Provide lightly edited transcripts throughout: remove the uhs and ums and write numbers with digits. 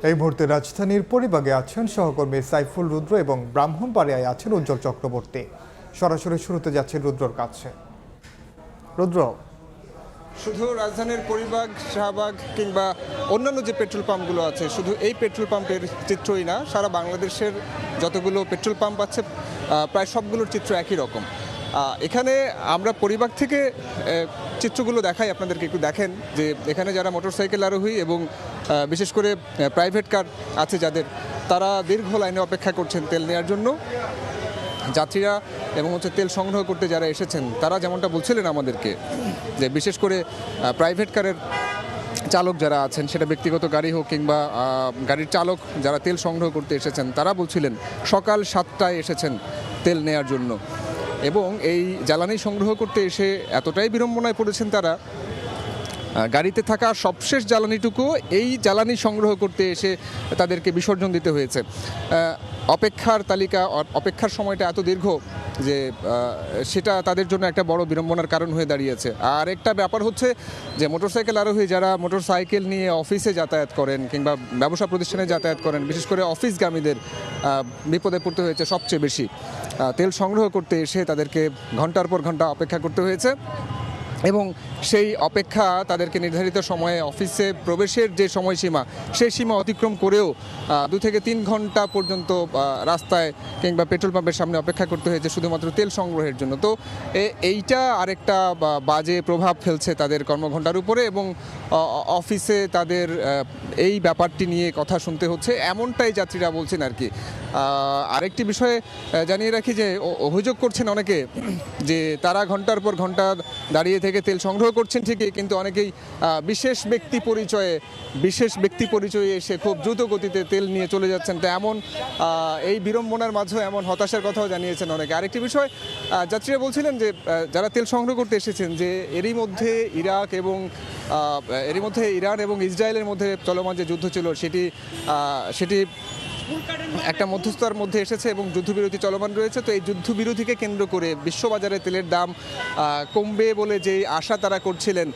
এই মুহূর্তে রাজধানীর পরিবাগে আছেন সহকর্মী সাইফুল রুদ্র এবং ব্রাহ্মণবাড়িয়ায় আছেন উজ্জ্বল চক্রবর্তী। সরাসরি শুরুতে যাচ্ছে রুদ্রর কাছে। রুদ্র, শুধু রাজধানীর পরিবাগ, শাহবাগ কিংবা অন্যান্য যে পেট্রোল পাম্পগুলো আছে, শুধু এই পেট্রোল পাম্পের চিত্রই না, সারা বাংলাদেশের যতগুলো পেট্রোল পাম্প আছে প্রায় সবগুলোর চিত্র একই রকম। এখানে আমরা পরিবাগ থেকে চিত্রগুলো দেখাই আপনাদেরকে, একটু দেখেন যে এখানে যারা মোটরসাইকেল আরোহী এবং বিশেষ করে প্রাইভেট কার আছে যাদের, তারা দীর্ঘ লাইনে অপেক্ষা করছেন তেল নেওয়ার জন্য। যাত্রীরা এবং তেল সংগ্রহ করতে যারা এসেছেন তারা যেমনটা বলছিলেন আমাদেরকে, যে বিশেষ করে প্রাইভেট কারের চালক যারা আছেন, সেটা ব্যক্তিগত গাড়ি হোক কিংবা গাড়ির চালক যারা তেল সংগ্রহ করতে এসেছেন, তারা বলছিলেন সকাল 7টায় এসেছেন তেল নেয়ার জন্য এবং এই জ্বালানি সংগ্রহ করতে এসে এতটাই বিড়ম্বনায় পড়েছেন তারা, গাড়িতে থাকা সবশেষ জ্বালানিটুকু এই জ্বালানি সংগ্রহ করতে এসে তাদেরকে বিসর্জন দিতে হয়েছে। অপেক্ষার তালিকা, অপেক্ষার সময়টা এত দীর্ঘ যে সেটা তাদের জন্য একটা বড় বিড়ম্বনার কারণ হয়ে দাঁড়িয়েছে। আর একটা ব্যাপার হচ্ছে যে মোটরসাইকেল আরোহী যারা মোটরসাইকেল নিয়ে অফিসে যাতায়াত করেন কিংবা ব্যবসা প্রতিষ্ঠানে যাতায়াত করেন, বিশেষ করে অফিসগামীদের বিপদে পড়তে হয়েছে সবচেয়ে বেশি। তেল সংগ্রহ করতে এসে তাদেরকে ঘন্টার পর ঘন্টা অপেক্ষা করতে হয়েছে এবং সেই অপেক্ষা তাদেরকে নির্ধারিত সময়ে অফিসে প্রবেশের যে সময়সীমা, সেই সীমা অতিক্রম করেও 2 থেকে 3 ঘন্টা পর্যন্ত রাস্তায় কিংবা পেট্রোল পাম্পের সামনে অপেক্ষা করতে হয়েছে শুধুমাত্র তেল সংগ্রহের জন্য। তো এইটা আরেকটা বাজে প্রভাব ফেলছে তাদের কর্মঘণ্টার উপরে এবং অফিসে তাদের এই ব্যাপারটি নিয়ে কথা শুনতে হচ্ছে, এমনটাই যাত্রীরা বলছেন আর কি। আরেকটি বিষয়ে জানিয়ে রাখি যে অভিযোগ করছেন অনেকে যে তারা ঘন্টার পর ঘন্টা দাঁড়িয়ে থেকে তেল সংগ্রহ করছেন ঠিকই, কিন্তু অনেকেই বিশেষ ব্যক্তি পরিচয়ে এসে খুব দ্রুত গতিতে তেল নিয়ে চলে যাচ্ছেন। তো এমন এই বিড়ম্বনার মাঝেও এমন হতাশার কথাও জানিয়েছেন অনেকে। আরেকটি বিষয় যাত্রীরা বলছিলেন যে যারা তেল সংগ্রহ করতে এসেছেন, যে এরই মধ্যে ইরান এবং ইসরায়েলের মধ্যে চলমান যে যুদ্ধ ছিল সেটি একটা মধ্যস্থতার মধ্যে এসেছে এবং যুদ্ধবিরতি চলমান রয়েছে। তো এই যুদ্ধবিরতিকে কেন্দ্র করে বিশ্ববাজারে তেলের দাম কমবে বলে যে আশা তারা করছিলেন,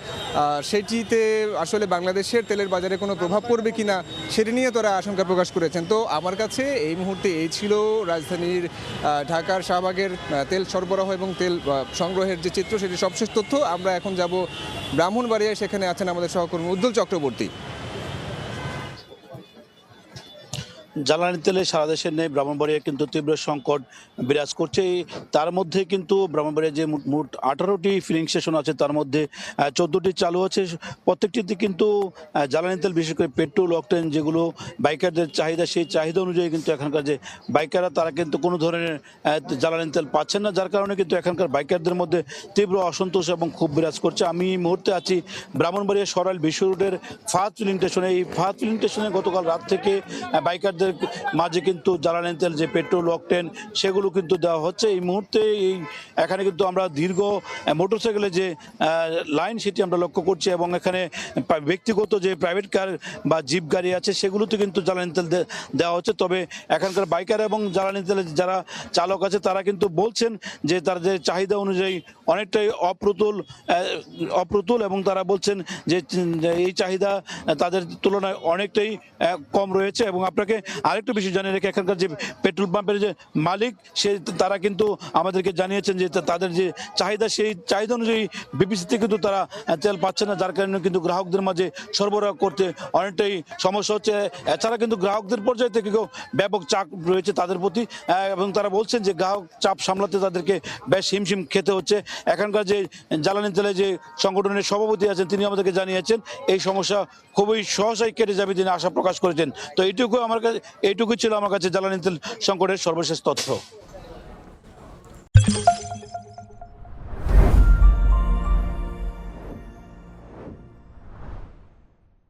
সেটিতে আসলে বাংলাদেশের তেলের বাজারে কোনো প্রভাব পড়বে কিনা সেটি নিয়ে তারা আশঙ্কা প্রকাশ করেছেন। তো আমার কাছে এই মুহূর্তে এই ছিল রাজধানীর ঢাকার শাহবাগের তেল সরবরাহ এবং তেল সংগ্রহের যে চিত্র, সেটি সবশেষ তথ্য। আমরা এখন যাব ব্রাহ্মণবাড়িয়ায়, সেখানে আছেন আমাদের সহকর্মী উজ্জ্বল চক্রবর্তী। জ্বালানি তেলে সারা দেশের নেই, ব্রাহ্মণবাড়িয়ায় কিন্তু তীব্র সংকট বিরাজ করছে। তার মধ্যে কিন্তু ব্রাহ্মণবাড়িয়ায় যে মোট 18টি ফিলিং স্টেশন আছে, তার মধ্যে 14টি চালু আছে। প্রত্যেকটিতে কিন্তু জ্বালানি তেল, বিশেষ করে পেট্রোল, অকটেন, যেগুলো বাইকারদের চাহিদা, সেই চাহিদা অনুযায়ী কিন্তু এখানকার যে বাইকাররা, তারা কিন্তু কোনো ধরনের জ্বালানি তেল পাচ্ছেন না, যার কারণে কিন্তু এখানকার বাইকারদের মধ্যে তীব্র অসন্তোষ এবং ক্ষোভ বিরাজ করছে। আমি এই মুহূর্তে আছি ব্রাহ্মণবাড়িয়া সরাইল বিশ্ব রোডের ফাহাদ ফিলিং স্টেশনে। এই ফাহাদ ফিলিং স্টেশনে গতকাল রাত থেকে বাইকারদের মাঝে কিন্তু জ্বালানি তেল, যে পেট্রোল, অকটেন, সেগুলো কিন্তু দেওয়া হচ্ছে। এই মুহূর্তে এখানে কিন্তু আমরা দীর্ঘ মোটরসাইকেলের যে লাইন, সেটি আমরা লক্ষ্য করছি এবং এখানে ব্যক্তিগত যে প্রাইভেট কার বা জিপ গাড়ি আছে, সেগুলোতে কিন্তু জ্বালানি তেল দেওয়া হচ্ছে। তবে এখানকার বাইকার এবং জ্বালানি তেলের যারা চালক আছে, তারা কিন্তু বলছেন যে তাদের চাহিদা অনুযায়ী অনেকটাই অপ্রতুল এবং তারা বলছেন যে এই চাহিদা তাদের তুলনায় অনেকটাই কম রয়েছে। এবং আপনাকে আরেকটু বিষয় জানিয়ে রেখে, এখানকার যে পেট্রোল পাম্পের যে মালিক, তারা কিন্তু আমাদেরকে জানিয়েছেন যে তাদের যে চাহিদা, সেই চাহিদা অনুযায়ী বিপিসিতে কিন্তু তারা তেল পাচ্ছে না, যার কারণে কিন্তু গ্রাহকদের মাঝে সরবরাহ করতে অনেকটাই সমস্যা হচ্ছে। এছাড়া কিন্তু গ্রাহকদের পর্যায়ে থেকে ব্যাপক চাপ রয়েছে তাদের প্রতি এবং তারা বলছেন যে গ্রাহক চাপ সামলাতে তাদেরকে বেশ হিমশিম খেতে হচ্ছে। এখানকার যে জ্বালানি তেলের যে সংগঠনের সভাপতি আছেন, তিনি আমাদেরকে জানিয়েছেন এই সমস্যা খুবই সহসাই কেটে যাবে, তিনি আশা প্রকাশ করেছেন। তো এইটুকু ছিল আমার কাছে জ্বালানি তেল সংকটের সর্বশেষ তথ্য।